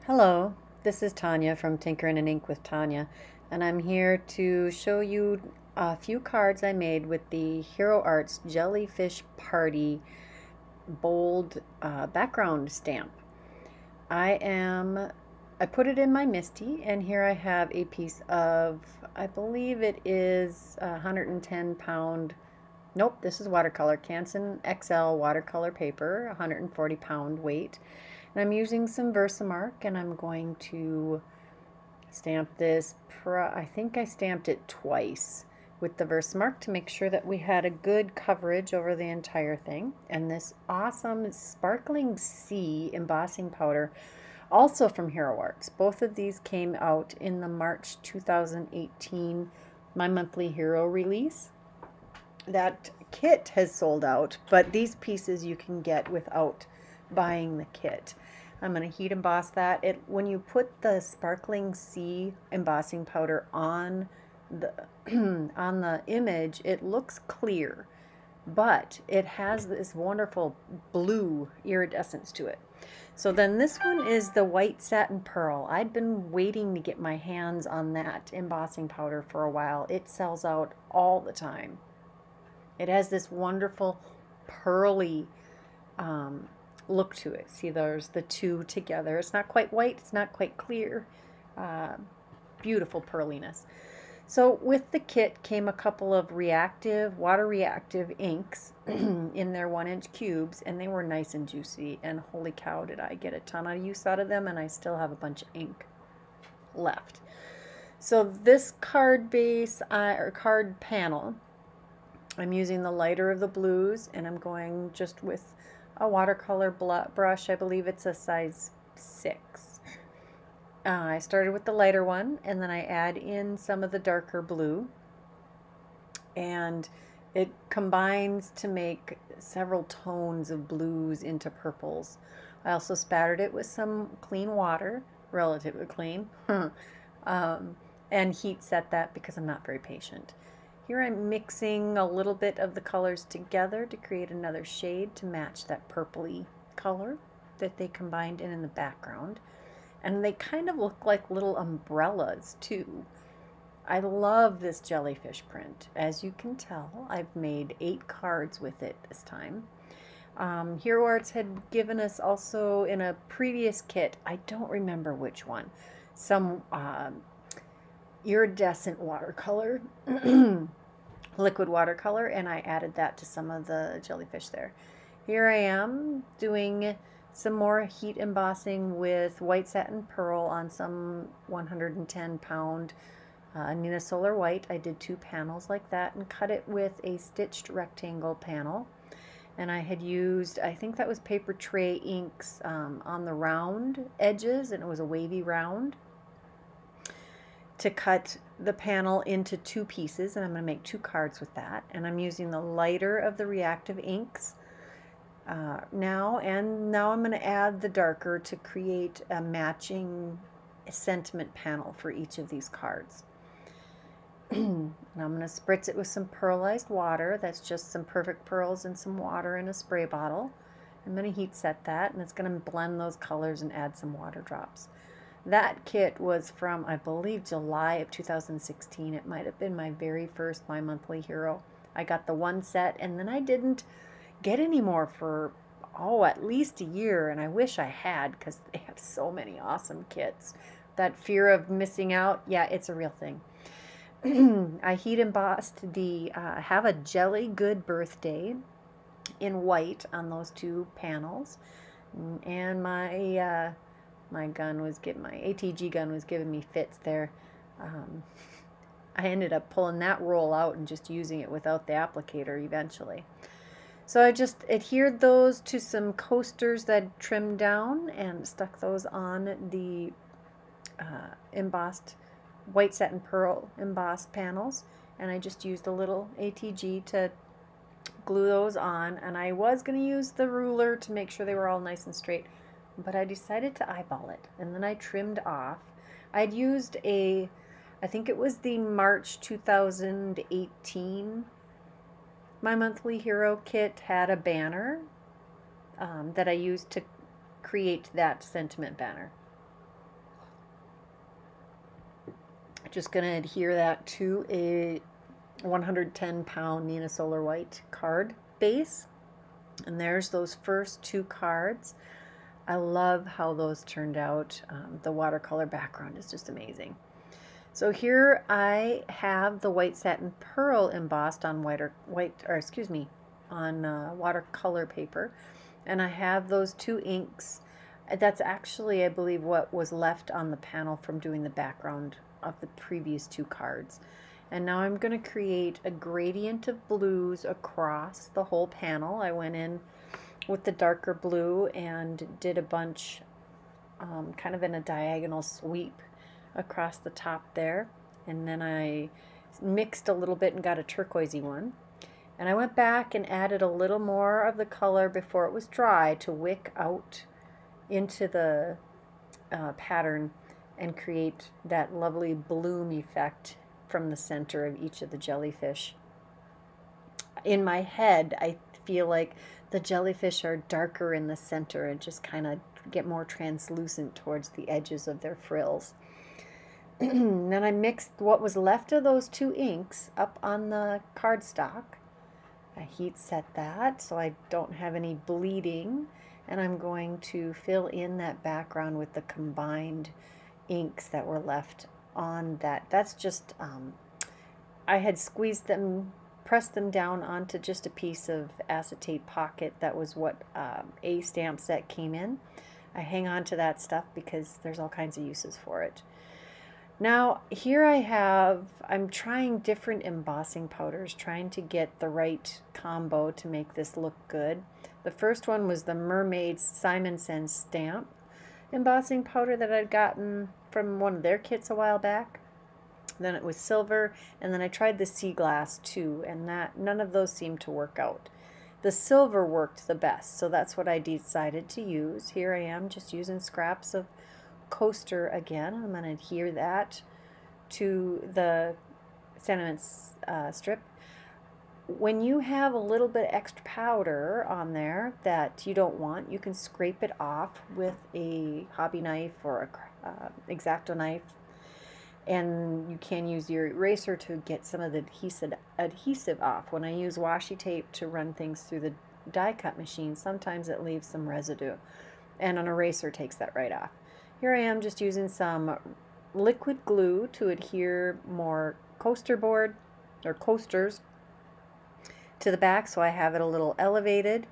Hello, this is Tanya from Tinkerin' and Ink with Tanya, and I'm here to show you a few cards I made with the Hero Arts Jellyfish Party bold background stamp. I put it in my Misty, and here I have a piece of, I believe it is 110 pound, nope, this is watercolor, Canson XL watercolor paper, 140 pound weight. And I'm using some Versamark, and I'm going to stamp this. I think I stamped it twice with the Versamark to make sure that we had a good coverage over the entire thing. And this awesome Sparkling Sea embossing powder, also from Hero Arts. Both of these came out in the March 2018 My Monthly Hero release. That kit has sold out, but these pieces you can get without buying the kit. I'm going to heat emboss that. When you put the Sparkling Sea embossing powder on the on the image, it looks clear, but it has this wonderful blue iridescence to it. So then this one is the white satin pearl. I'd been waiting to get my hands on that embossing powder for a while. It sells out all the time. It has this wonderful pearly look to it. See, there's the two together. It's not quite white, it's not quite clear. Beautiful pearliness. So with the kit came a couple of water reactive inks in their 1-inch cubes, and they were nice and juicy, and holy cow, did I get a ton of use out of them, and I still have a bunch of ink left. So this card base, or card panel, I'm using the lighter of the blues, and I'm going just with a watercolor brush. I believe it's a size 6. I started with the lighter one, and then I add in some of the darker blue, and it combines to make several tones of blues into purples. I also spattered it with some clean water, relatively clean, and heat set that because I'm not very patient. Here I'm mixing a little bit of the colors together to create another shade to match that purpley color that they combined in the background. And they kind of look like little umbrellas too. I love this jellyfish print. As you can tell, I've made 8 cards with it this time. Hero Arts had given us also in a previous kit, I don't remember which one, some iridescent watercolor, liquid watercolor, and I added that to some of the jellyfish there. Here I am doing some more heat embossing with white satin pearl on some 110 pound Nina Solar white. I did 2 panels like that and cut it with a stitched rectangle panel. And I had used, I think that was Papertrey inks on the round edges, and it was a wavy round, to cut the panel into 2 pieces, and I'm going to make 2 cards with that. And I'm using the lighter of the reactive inks now I'm going to add the darker to create a matching sentiment panel for each of these cards. And I'm going to spritz it with some pearlized water. That's just some perfect pearls and some water in a spray bottle. I'm going to heat set that, and it's going to blend those colors and add some water drops. That kit was from, I believe, July of 2016. It might have been my very first My Monthly Hero. I got the 1 set, and then I didn't get any more for, at least a year, and I wish I had, because they have so many awesome kits. That fear of missing out, yeah, it's a real thing. I heat embossed the Have a Jelly Good Birthday in white on those 2 panels, and my ATG gun was giving me fits there. I ended up pulling that roll out and just using it without the applicator eventually. So I just adhered those to some coasters that I trimmed down and stuck those on the embossed white satin pearl embossed panels, and I just used a little ATG to glue those on, and I was going to use the ruler to make sure they were all nice and straight, but I decided to eyeball it, and then I trimmed off. I'd used I think it was the March 2018 My Monthly Hero kit had a banner that I used to create that sentiment banner. Just going to adhere that to a 110-pound Nina Solar White card base. And there's those first 2 cards. I love how those turned out. The watercolor background is just amazing. So here I have the white satin pearl embossed on watercolor paper, and I have those 2 inks. That's actually, I believe, what was left on the panel from doing the background of the previous 2 cards. And now I'm going to create a gradient of blues across the whole panel. I went in with the darker blue and did a bunch kind of in a diagonal sweep across the top there, and then I mixed a little bit and got a turquoisey one, and I went back and added a little more of the color before it was dry to wick out into the pattern and create that lovely bloom effect from the center of each of the jellyfish. In my head, I feel like the jellyfish are darker in the center and just kind of get more translucent towards the edges of their frills. Then I mixed what was left of those 2 inks up on the cardstock. I heat set that so I don't have any bleeding, and I'm going to fill in that background with the combined inks that were left on that. That's just, I had squeezed them, pressed them down onto just a piece of acetate pocket. That was what a stamp set came in. I hang on to that stuff because there's all kinds of uses for it. Now here I'm trying different embossing powders, trying to get the right combo to make this look good. The first one was the Mermaid Simon Says Stamp embossing powder that I'd gotten from one of their kits a while back. Then it was silver, and then I tried the sea glass too, and none of those seemed to work out. The silver worked the best, so that's what I decided to use. Here I am just using scraps of coaster again. I'm going to adhere that to the sentiment strip. When you have a little bit extra powder on there that you don't want, you can scrape it off with a hobby knife or a X-Acto knife, and you can use your eraser to get some of the adhesive off. When I use washi tape to run things through the die cut machine, sometimes it leaves some residue, and an eraser takes that right off. Here I am just using some liquid glue to adhere more coaster board or coasters to the back, so I have it a little elevated,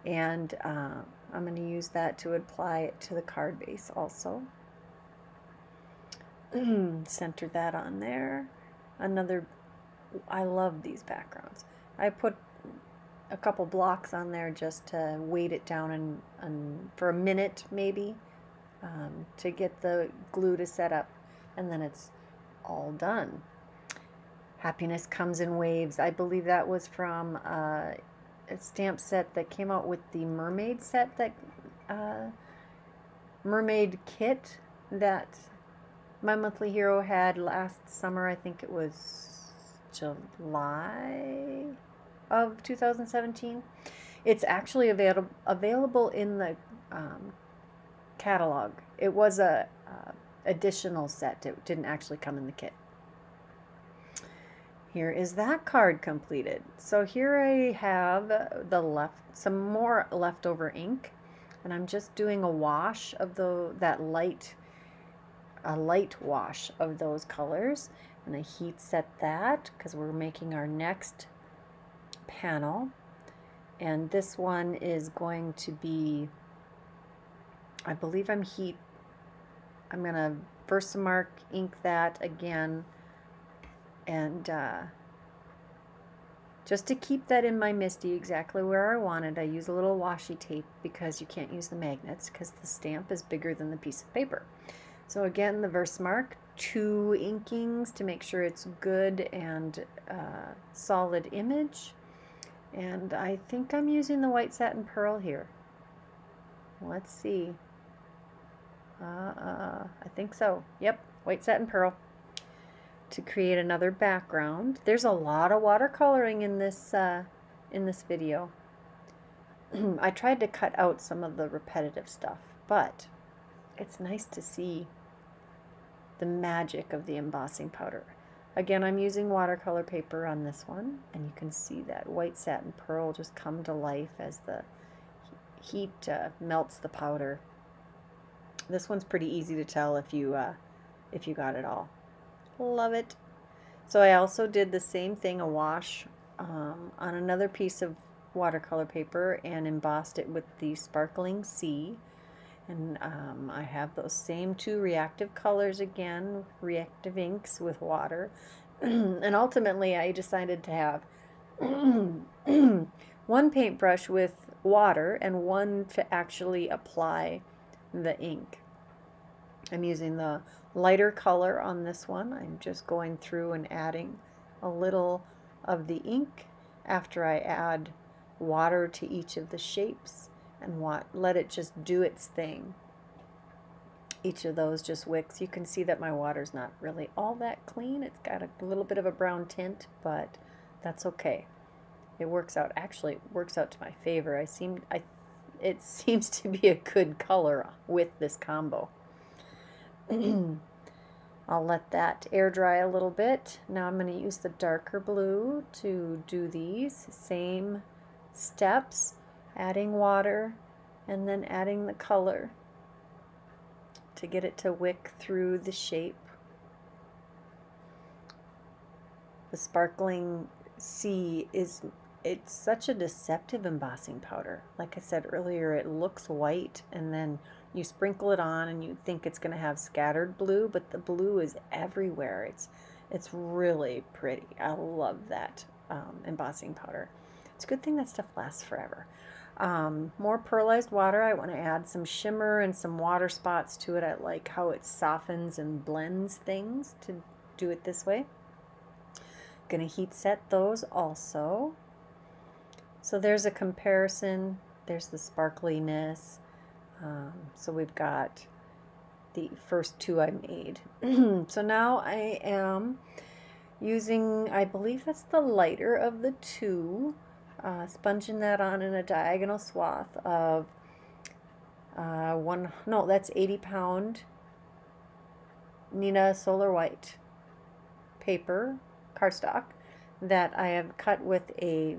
and I'm going to use that to apply it to the card base also. Center that on there. I love these backgrounds. I put a couple blocks on there just to weight it down and for a minute maybe, to get the glue to set up, and then it's all done. Happiness Comes in Waves. I believe that was from a stamp set that came out with the mermaid set, that mermaid kit that My Monthly Hero had last summer. I think it was July of 2017. It's actually available in the catalog. It was a additional set. It didn't actually come in the kit. Here is that card completed. So here I have some more leftover ink, and I'm just doing a wash of a light wash of those colors, and I heat set that because we're making our next panel. And this one is going to be, I believe I'm gonna Versamark ink that again, and just to keep that in my MISTI exactly where I wanted, I use a little washi tape because you can't use the magnets because the stamp is bigger than the piece of paper. So again, the Versamark, 2 inkings to make sure it's good and solid image. And I think I'm using the white satin pearl here. Let's see. I think so. Yep, white satin pearl to create another background. There's a lot of watercoloring in this video. I tried to cut out some of the repetitive stuff, but it's nice to see the magic of the embossing powder. Again, I'm using watercolor paper on this one, and you can see that white satin pearl just come to life as the heat melts the powder. This one's pretty easy to tell if you got it all. Love it. So I also did the same thing, a wash on another piece of watercolor paper, and embossed it with the Sparkling Sea. And I have those same two reactive colors again, reactive inks with water. And ultimately I decided to have one paintbrush with water and one to actually apply the ink. I'm using the lighter color on this one. I'm just going through and adding a little of the ink after I add water to each of the shapes, and let it just do its thing. Each of those just wicks. You can see that my water's not really all that clean. It's got a little bit of a brown tint, but that's okay. It works out. Actually, it works out to my favor. It seems to be a good color with this combo. I'll let that air dry a little bit. Now I'm going to use the darker blue to do these same steps, adding water and then adding the color to get it to wick through the shape. The Sparkling Sea it's such a deceptive embossing powder. Like I said earlier, it looks white, and then you sprinkle it on and you think it's going to have scattered blue, but the blue is everywhere. It's really pretty. I love that embossing powder. It's a good thing that stuff lasts forever. More pearlized water. I want to add some shimmer and some water spots to it. I like how it softens and blends things to do it this way. Going to heat set those also. So there's a comparison. There's the sparkliness. So we've got the first two I made. So now I am using, I believe that's the lighter of the two, sponging that on in a diagonal swath of that's 80-pound Nina Solar White paper, cardstock, that I have cut with a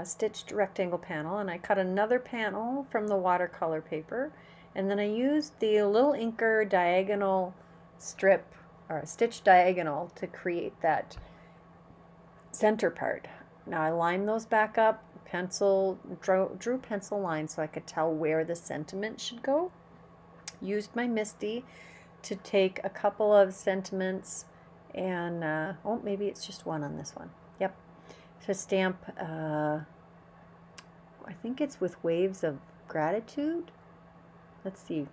stitched rectangle panel, and I cut another panel from the watercolor paper, and then I used the little inker diagonal strip, or stitch diagonal, to create that center part. Now I lined those back up, drew pencil lines so I could tell where the sentiment should go. Used my MISTI to take a couple of sentiments and, oh, maybe it's just one on this one. Yep. To stamp, I think it's with Waves of Gratitude. Let's see.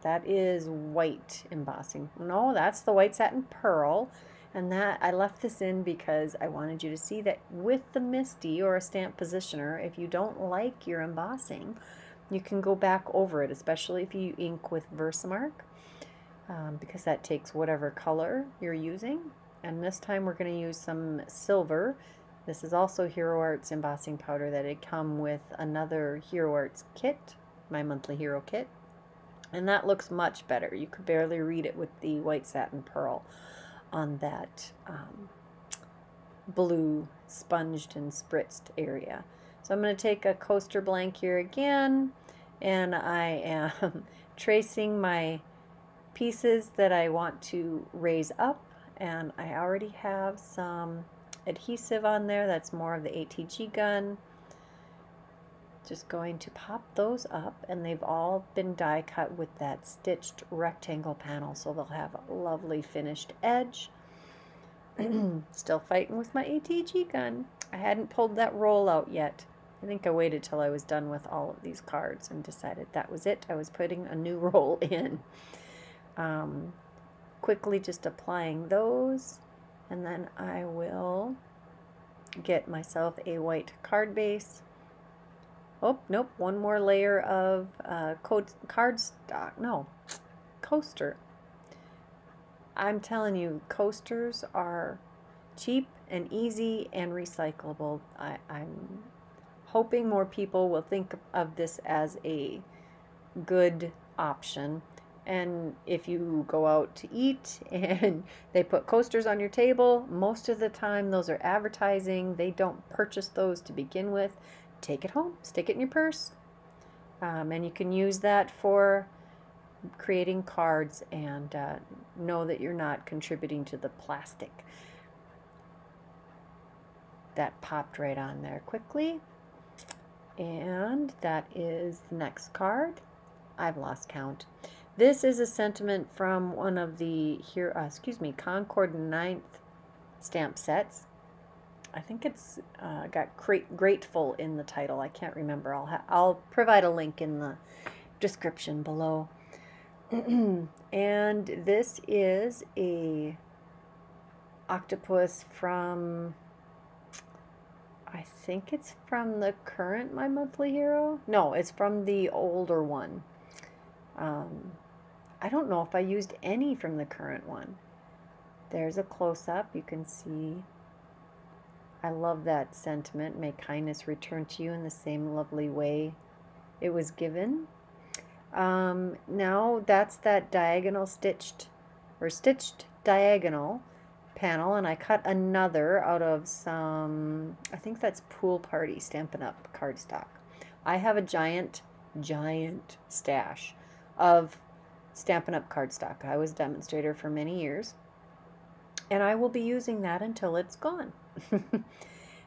That is white embossing. No, that's the white satin pearl. And that I left this in because I wanted you to see that with the MISTI or a stamp positioner, if you don't like your embossing, you can go back over it, especially if you ink with Versamark, because that takes whatever color you're using. And this time we're going to use some silver. This is also Hero Arts embossing powder that had come with another Hero Arts kit, my monthly hero kit. And that looks much better. You could barely read it with the white satin pearl on that blue sponged and spritzed area. So I'm going to take a coaster blank here again, and I am tracing my pieces that I want to raise up, and I already have some adhesive on there. That's more of the ATG gun. Just going to pop those up, and they've all been die cut with that stitched rectangle panel, so they'll have a lovely finished edge. Still fighting with my ATG gun. I hadn't pulled that roll out yet. I think I waited till I was done with all of these cards and decided that was it. I was putting a new roll in. Quickly just applying those, and then I will get myself a white card base. Oh, nope, one more layer of cardstock. No, coaster. I'm telling you, coasters are cheap and easy and recyclable. I'm hoping more people will think of this as a good option. And if you go out to eat and they put coasters on your table, most of the time those are advertising. They don't purchase those to begin with. Take it home, stick it in your purse, and you can use that for creating cards, and know that you're not contributing to the plastic. That popped right on there quickly. And that is the next card. I've lost count. This is a sentiment from one of the Concord 9th stamp sets. I think it's got grateful in the title. I can't remember. I'll provide a link in the description below. And this is a octopus from, I think it's from the current My Monthly Hero. No, it's from the older one. I don't know if I used any from the current one. There's a close-up. You can see. I love that sentiment. May kindness return to you in the same lovely way it was given. Now that's that diagonal stitched diagonal panel, and I cut another out of some, I think that's Pool Party Stampin' Up cardstock. I have a giant stash of Stampin' Up cardstock. I was a demonstrator for many years, and I will be using that until it's gone.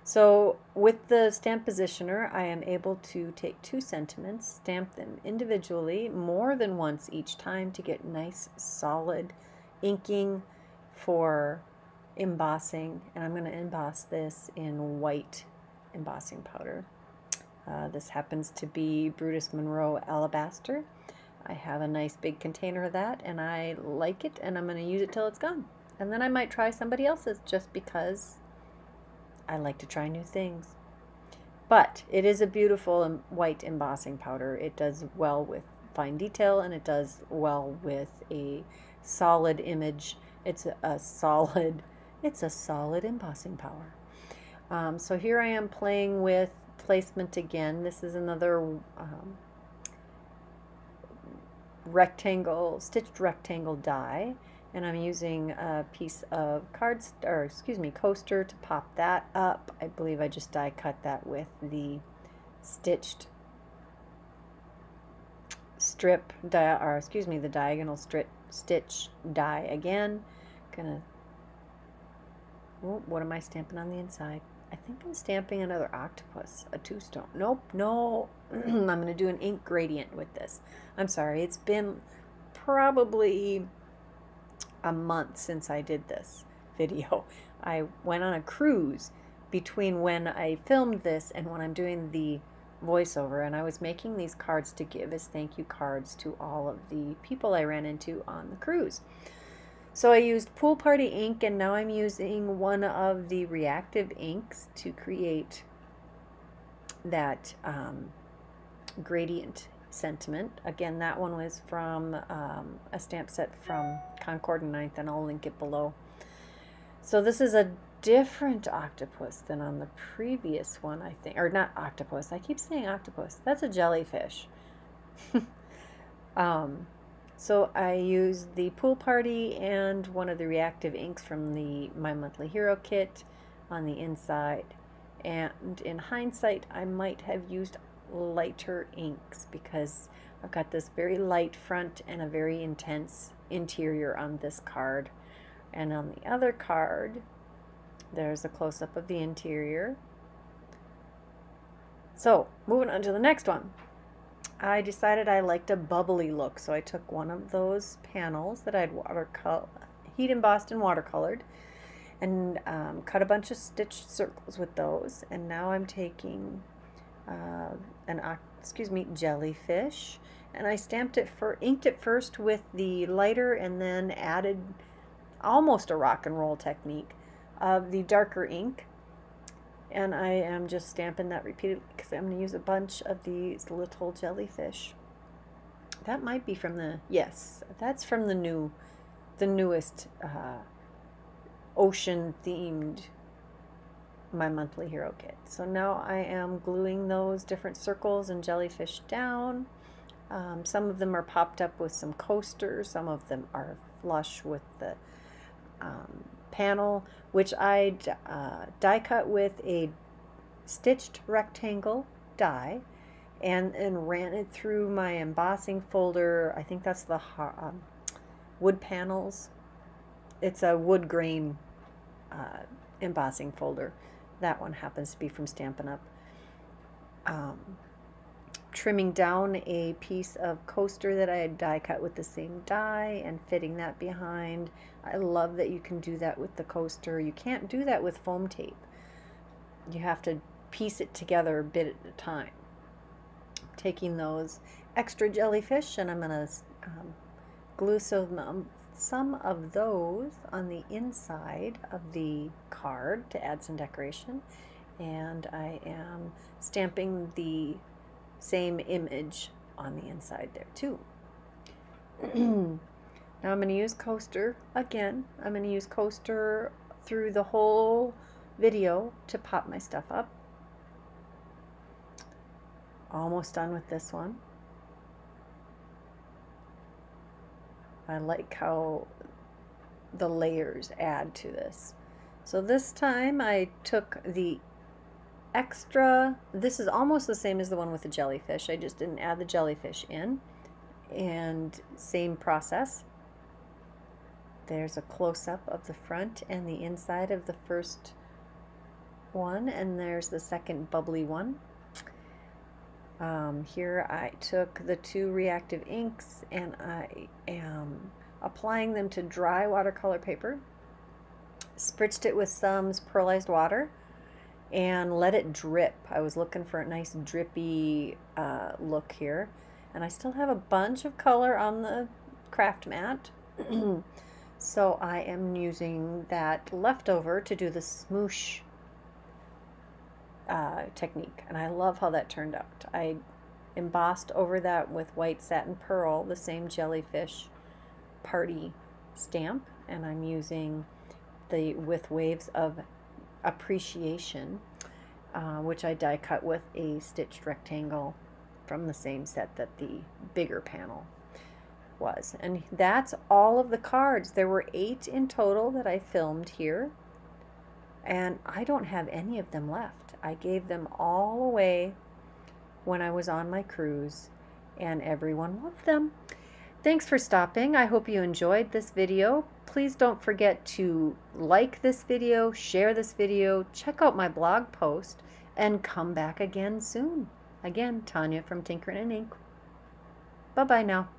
So with the stamp positioner, I am able to take two sentiments, stamp them individually more than once each time to get nice solid inking for embossing. And I'm going to emboss this in white embossing powder. This happens to be Brutus Monroe Alabaster. I have a nice big container of that, and I like it, and I'm going to use it till it's gone. And then I might try somebody else's, just because I like to try new things. But it is a beautiful white embossing powder. It does well with fine detail, and it does well with a solid image. It's a solid embossing power. So here I am playing with placement again. This is another stitched rectangle die, and I'm using a piece of coaster to pop that up. I believe I just die cut that with the stitched strip the diagonal stitch die again. What am I stamping on the inside? I think I'm stamping another octopus, a two-stone. Nope, no. I'm going to do an ink gradient with this. I'm sorry, it's been probably a month since I did this video. I went on a cruise between when I filmed this and when I'm doing the voiceover, and I was making these cards to give as thank you cards to all of the people I ran into on the cruise. So I used Pool Party ink, and now I'm using one of the Reactive inks to create that gradient sentiment. Again, that one was from a stamp set from Concord 9th, and I'll link it below. So this is a different octopus than on the previous one, I think. Or not octopus. I keep saying octopus. That's a jellyfish. So I used the Pool Party and one of the Reactive inks from the My Monthly Hero kit on the inside. And in hindsight, I might have used lighter inks because I've got this very light front and a very intense interior on this card. And on the other card, there's a close-up of the interior. So, moving on to the next one. I decided I liked a bubbly look, so I took one of those panels that I'd heat embossed and watercolored, and cut a bunch of stitched circles with those. And now I'm taking jellyfish, and I inked it first with the lighter, and then added almost a rock and roll technique of the darker ink. And I am just stamping that repeatedly because I'm going to use a bunch of these little jellyfish. That might be from yes, that's from the newest ocean themed My Monthly Hero kit. So now I am gluing those different circles and jellyfish down Some of them are popped up with some coasters, some of them are flush with the panel, which I die cut with a stitched rectangle die and ran it through my embossing folder. I think that's the wood panels. It's a wood grain embossing folder. That one happens to be from Stampin' Up. Trimming down a piece of coaster that I had die cut with the same die and fitting that behind. I love that you can do that with the coaster. You can't do that with foam tape. You have to piece it together a bit at a time. Taking those extra jellyfish, and I'm going to glue some of those on the inside of the card to add some decoration. And I am stamping the same image on the inside there too. Now I'm going to use coaster again. I'm going to use coaster through the whole video to pop my stuff up. Almost done with this one. I like how the layers add to this. So this time I took the extra, this is almost the same as the one with the jellyfish. I just didn't add the jellyfish in. And same process. There's a close-up of the front and the inside of the first one, and there's the second bubbly one. Here I took the two reactive inks and I am applying them to dry watercolor paper, spritzed it with some pearlized water, and let it drip. I was looking for a nice drippy look here, and I still have a bunch of color on the craft mat. So I am using that leftover to do the smoosh technique, and I love how that turned out. I embossed over that with white satin pearl, the same Jellyfish Party stamp, and I'm using the With Waves of Appreciation, which I die cut with a stitched rectangle from the same set that the bigger panel was. And that's all of the cards. There were 8 in total that I filmed here, and I don't have any of them left. I gave them all away when I was on my cruise, and everyone loved them. Thanks for stopping. I hope you enjoyed this video. Please don't forget to like this video, share this video, check out my blog post, and come back again soon. Again, Tanya from Tinkerin' in Ink. Bye-bye now.